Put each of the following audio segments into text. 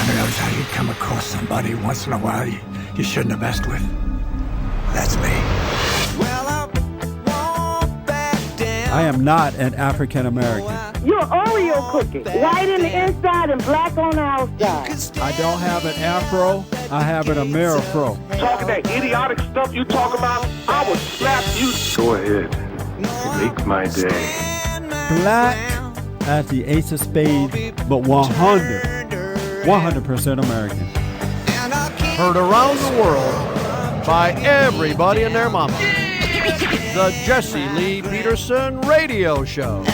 ever notice how you come across somebody once in a while you shouldn't have messed with? That's me. I am not an African American. You're Oreo cookie, white in the inside and black on the outside. I don't have an afro, I have an Amerifro. Talking that idiotic stuff you talk about, I will slap you. Go ahead, make my day. Black as the ace of spades, but 100% American. Heard around the world by everybody and their mama. The Jesse Lee Peterson Radio Show.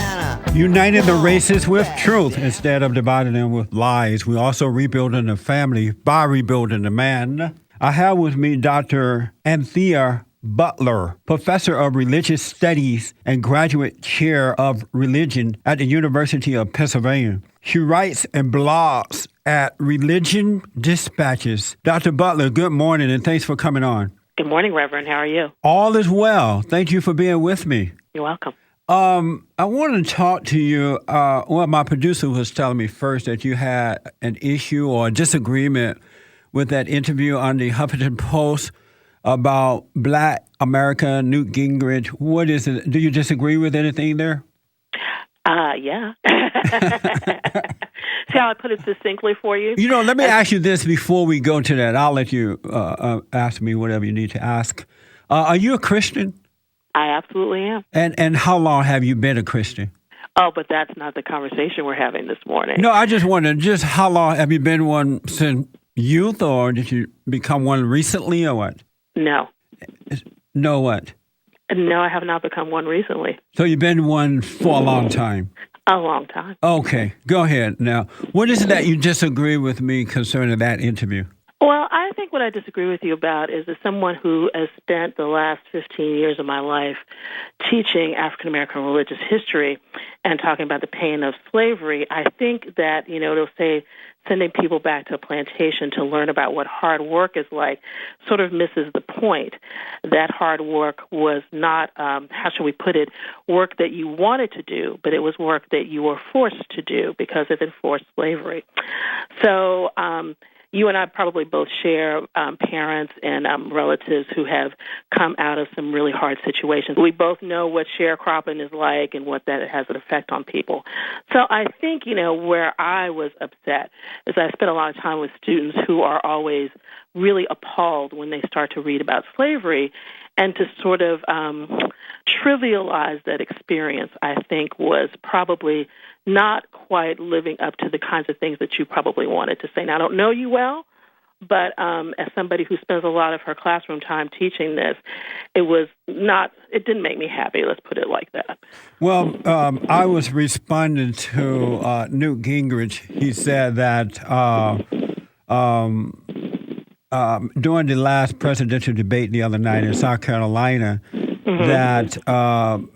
Uniting the races with truth instead of dividing them with lies. We're also rebuilding the family by rebuilding the man. I have with me Dr. Anthea Butler, professor of religious studies and graduate chair of religion at the University of Pennsylvania. She writes and blogs at Religion Dispatches. Dr. Butler, good morning and thanks for coming on. Good morning, Reverend. How are you? All is well. Thank you for being with me. You're welcome. I wanted to talk to you. My producer was telling me first that you had an issue or a disagreement with that interview on the Huffington Post about Black America, Newt Gingrich. What is it? Do you disagree with anything there? Yeah. See how I put it succinctly for you? You know, let me ask you this before we go to that. I'll let you ask me whatever you need to ask. Are you a Christian? I absolutely am. And how long have you been a Christian? Oh, but that's not the conversation we're having this morning. No, I just wondered, just how long have you been one since youth, or did you become one recently, or what? No. No what? No, I have not become one recently. So you've been one for a long time? A long time. Okay, go ahead. Now, what is it that you disagree with me concerning that interview? Well, I think what I disagree with you about is as someone who has spent the last 15 years of my life teaching African American religious history and talking about the pain of slavery, I think that, it'll say sending people back to a plantation to learn about what hard work is like sort of misses the point. That hard work was not, how should we put it, work that you wanted to do, but it was work that you were forced to do because of enforced slavery. So, you and I probably both share parents and relatives who have come out of some really hard situations. We both know what sharecropping is like and what that has an effect on people. So I think, where I was upset is I spent a lot of time with students who are always really appalled when they start to read about slavery, and to sort of trivialize that experience, I think, was probably not quite living up to the kinds of things that you probably wanted to say. Now, I don't know you well, but as somebody who spends a lot of her classroom time teaching this, it didn't make me happy, let's put it like that. Well, I was responding to Newt Gingrich. He said that during the last presidential debate the other night in South Carolina, that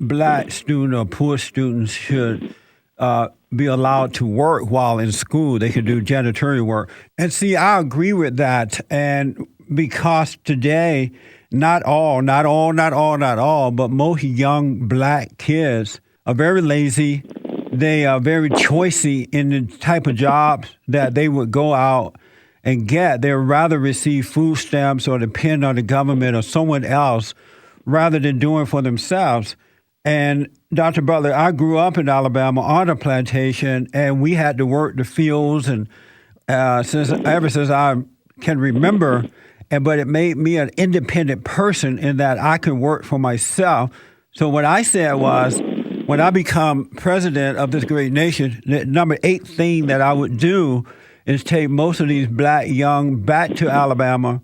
black students or poor students should be allowed to work while in school. They could do janitorial work. And see, I agree with that. And because today, not all, but most young black kids are very lazy. They are very choosy in the type of jobs that they would go out and get. They'd rather receive food stamps or depend on the government or someone else rather than doing for themselves. And Dr. Butler, I grew up in Alabama on a plantation, and we had to work the fields, and ever since I can remember, but it made me an independent person in that I could work for myself. So what I said was, when I become president of this great nation, the number 8 thing that I would do is take most of these black young back to Alabama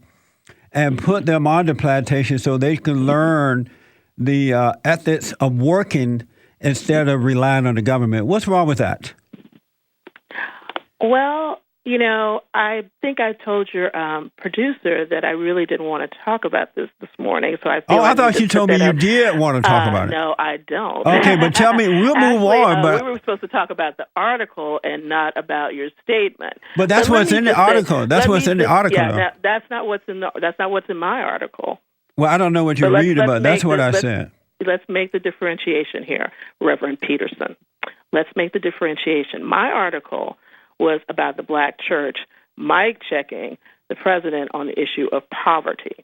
and put them on the plantation so they can learn the ethics of working instead of relying on the government. What's wrong with that? Well, I think I told your producer that I really didn't want to talk about this morning. So I thought you told me you did want to talk about it. No, I don't. Okay, but tell me, we'll move on. But we were supposed to talk about the article and not about your statement. But that's what's in the article. That's what's in the article. Yeah, that's not what's in my article. Well, I don't know what you're reading, but that's what I said. Let's make the differentiation here, Reverend Peterson. Let's make the differentiation. My article was about the black church mic checking the president on the issue of poverty.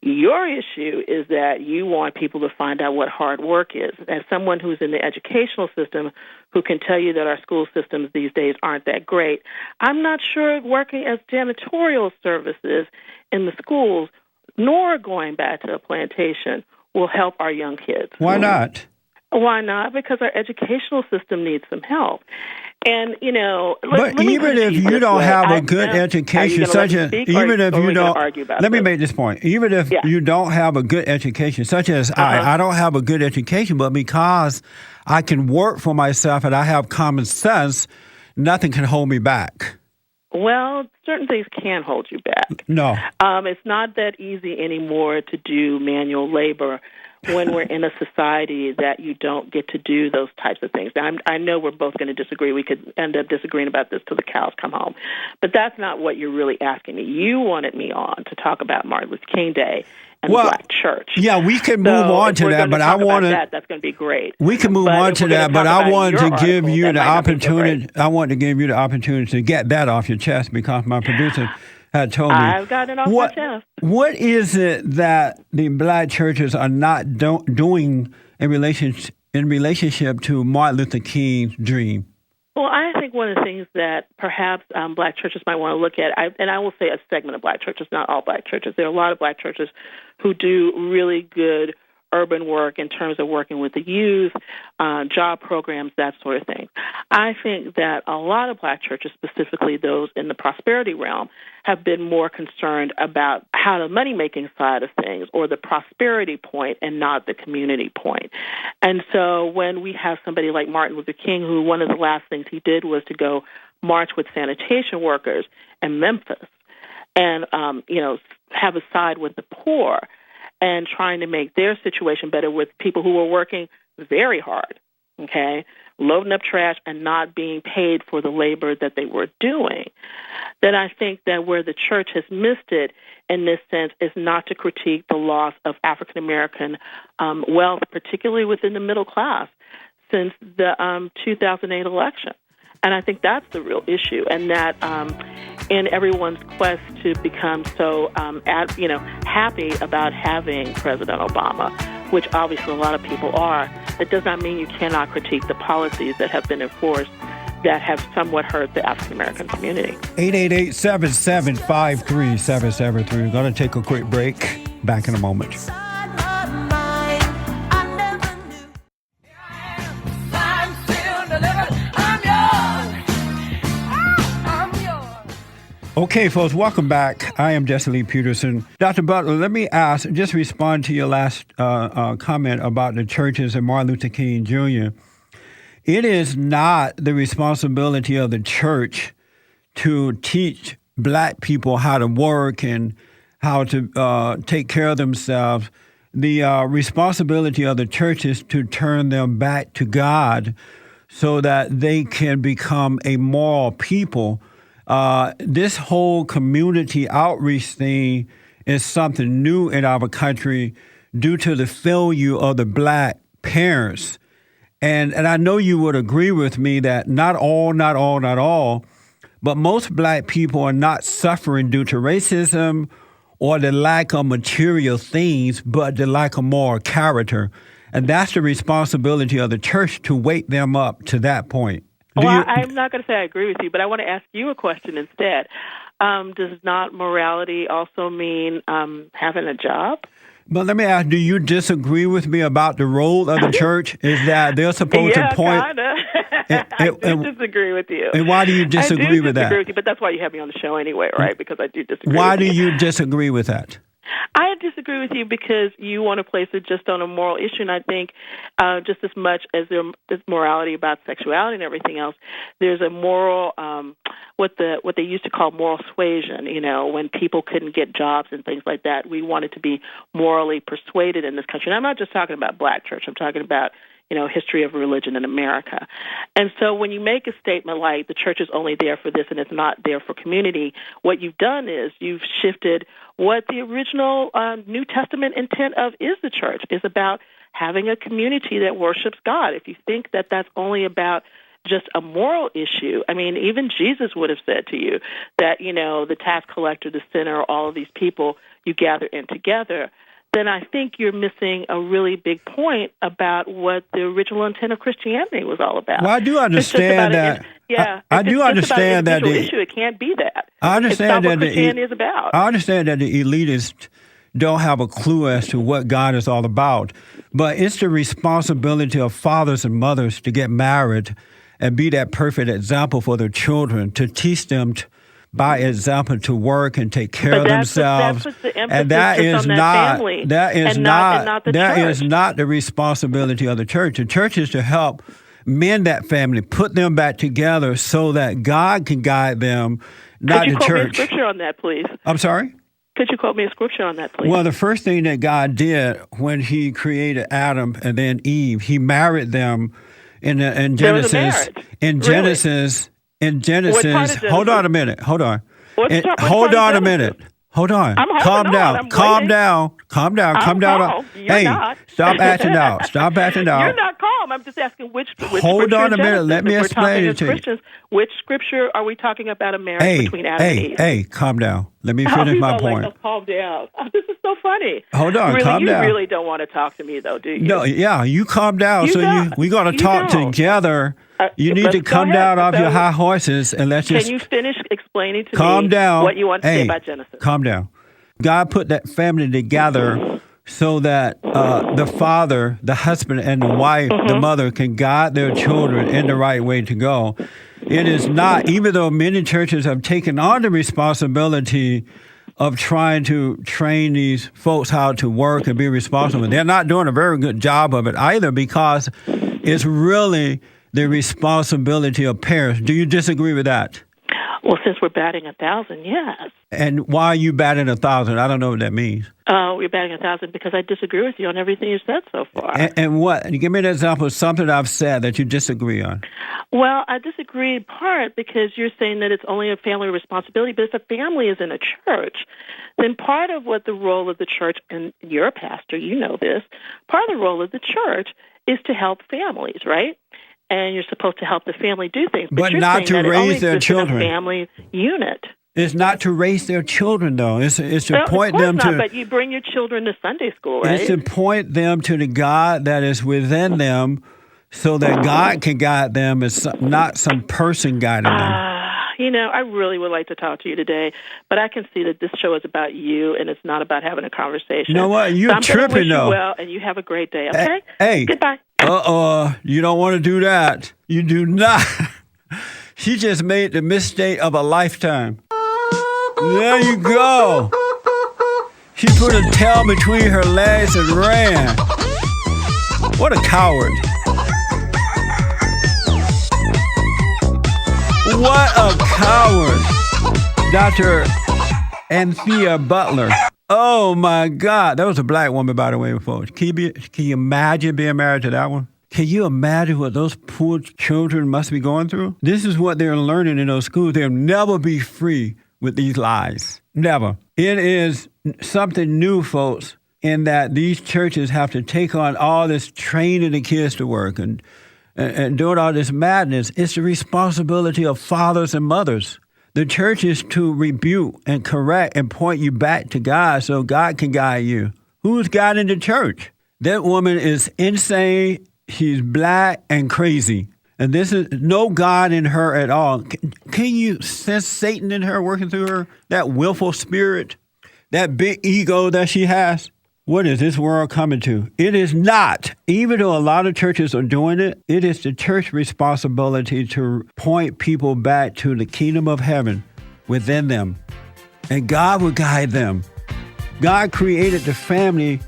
Your issue is that you want people to find out what hard work is. As someone who's in the educational system who can tell you that our school systems these days aren't that great, I'm not sure working as janitorial services in the schools nor going back to a plantation will help our young kids. Why not? Why not? Because our educational system needs some help. And, but even if you don't have a good education, such as, even if you don't, let me make this point. Even if you don't have a good education, such as I don't have a good education, but because I can work for myself and I have common sense, nothing can hold me back. Well, certain things can hold you back. No. It's not that easy anymore to do manual labor when we're in a society that you don't get to do those types of things. Now, I know we're both going to disagree. We could end up disagreeing about this till the cows come home. But that's not what you're really asking me. You wanted me on to talk about Martin Luther King Day and the Black church. Yeah, we can move on to that, but I want to. That's going to be great. We can move on to that, but I want to give you the opportunity. I want to give you the opportunity to get that off your chest because my producer had told me. I've got it off my chest. What is it that the Black churches are not doing in relationship to Martin Luther King's dream? Well, I think one of the things that perhaps Black churches might want to look at, and I will say a segment of Black churches, not all Black churches. There are a lot of Black churches who do really good urban work in terms of working with the youth, job programs, that sort of thing. I think that a lot of Black churches, specifically those in the prosperity realm, have been more concerned about how the money-making side of things or the prosperity point and not the community point. And so when we have somebody like Martin Luther King, who one of the last things he did was to go march with sanitation workers in Memphis and, have a side with the poor, and trying to make their situation better with people who were working very hard, loading up trash and not being paid for the labor that they were doing, then I think that where the church has missed it in this sense is not to critique the loss of African-American wealth, particularly within the middle class, since the 2008 election. And I think that's the real issue, and that in everyone's quest to become so happy about having President Obama, which obviously a lot of people are, that does not mean you cannot critique the policies that have been enforced that have somewhat hurt the African-American community. 888-775-3773. We're going to take a quick break. Back in a moment. Okay, folks, welcome back. I am Jesse Lee Peterson. Dr. Butler, let me just respond to your last comment about the churches and Martin Luther King Jr. It is not the responsibility of the church to teach Black people how to work and how to take care of themselves. The responsibility of the church is to turn them back to God so that they can become a moral people. This whole community outreach thing is something new in our country due to the failure of the Black parents. And I know you would agree with me that not all, but most Black people are not suffering due to racism or the lack of material things, but the lack of moral character. And that's the responsibility of the church to wake them up to that point. I'm not going to say I agree with you, but I want to ask you a question instead. Does not morality also mean having a job? But let me ask, do you disagree with me about the role of the church? Is that they're supposed to point... I do disagree with you. And why do you disagree with that? I do disagree with you, but that's why you have me on the show anyway, right? Because I do disagree Why with you. do you disagree with that? I disagree with you because you want to place it just on a moral issue, and I think just as much as there is morality about sexuality and everything else, there's a moral, what they used to call moral suasion. When people couldn't get jobs and things like that, we wanted to be morally persuaded in this country. And I'm not just talking about Black church. I'm talking about history of religion in America. And so when you make a statement like the church is only there for this and it's not there for community, what you've done is you've shifted what the original New Testament intent of is the church, is about having a community that worships God. If you think that that's only about just a moral issue. I mean, even Jesus would have said to you that, the tax collector, the sinner, all of these people you gather in together, then I think you're missing a really big point about what the original intent of Christianity was all about. Well, I do understand that. I do understand that issue. It can't be that. I understand that Christianity is about. I understand that the elitists don't have a clue as to what God is all about, but it's the responsibility of fathers and mothers to get married and be that perfect example for their children, to teach them by example to work and take care of themselves. And that is not the responsibility of the church. The church is to help mend that family, put them back together so that God can guide them, not the church. Could you quote me a scripture on that, please? I'm sorry? Could you quote me a scripture on that, please? Well, the first thing that God did when he created Adam and then Eve, he married them in Genesis. In Genesis, hold on a minute. Hold on. Hold on a minute. Hold on. Calm down. Calm down. Hey, stop acting out. Stop acting out. You're not calm. I'm just asking which Hold on a minute. Let me explain it to you. Which scripture are we talking about a marriage between Adam and Eve? Hey, calm down. Let me finish my point. Calm down. This is so funny. Hold on, calm down. You really don't want to talk to me, though, do you? No, yeah, you calm down. We're going to talk together. You need to come down off your high horses and let's just... Can you finish explaining to me what you want to say about Genesis? Calm down. God put that family together so that the father, the husband, and the wife, the mother, can guide their children in the right way to go. It is not, even though many churches have taken on the responsibility of trying to train these folks how to work and be responsible, they're not doing a very good job of it either, because it's really the responsibility of parents. Do you disagree with that? Well, since we're batting 1,000, yes. And why are you batting 1,000? I don't know what that means. We're batting 1,000 because I disagree with you on everything you said so far. And what? Give me an example of something I've said that you disagree on. Well, I disagree in part because you're saying that it's only a family responsibility, but if a family is in a church, then part of what the role of the church, and you're a pastor, you know this, part of the role of the church is to help families, right? And you're supposed to help the family do things. But not to raise their children. In a family unit. It's not to raise their children, though. It's to point them to... But you bring your children to Sunday school, right? It's to point them to the God that is within them so that God can guide them. It's not some person guiding them. I really would like to talk to you today, but I can see that this show is about you and it's not about having a conversation. You know what? You're tripping, though. You well, and you have a great day, okay? Hey. Goodbye. You don't want to do that. You do not. She just made the mistake of a lifetime. There you go. She put a tail between her legs and ran. What a coward. What a coward. Dr. Anthea Butler. Oh, my God. That was a black woman, by the way, folks. Can you imagine being married to that one? Can you imagine what those poor children must be going through? This is what they're learning in those schools. They'll never be free with these lies. Never. It is something new, folks, in that these churches have to take on all this training the kids to work and doing all this madness. It's the responsibility of fathers and mothers. The church is to rebuke and correct and point you back to God so God can guide you. Who's guiding the church? That woman is insane. She's black and crazy. And this is no God in her at all. Can you sense Satan in her working through her? That willful spirit, that big ego that she has? What is this world coming to? It is not. Even though a lot of churches are doing it, it is the church's responsibility to point people back to the kingdom of heaven within them. And God will guide them. God created the family.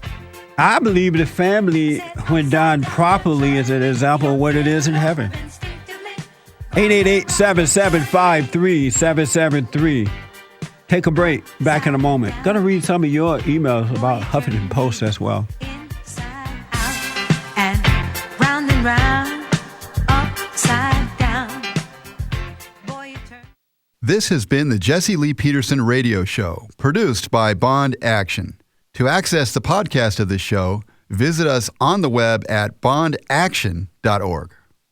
I believe the family, when done properly, is an example of what it is in heaven. 888-775-3773. Take a break. Back in a moment. Going to read some of your emails about Huffington Post as well. Inside out and round, upside down. Boy, This has been the Jesse Lee Peterson Radio Show, produced by Bond Action. To access the podcast of this show, visit us on the web at bondaction.org.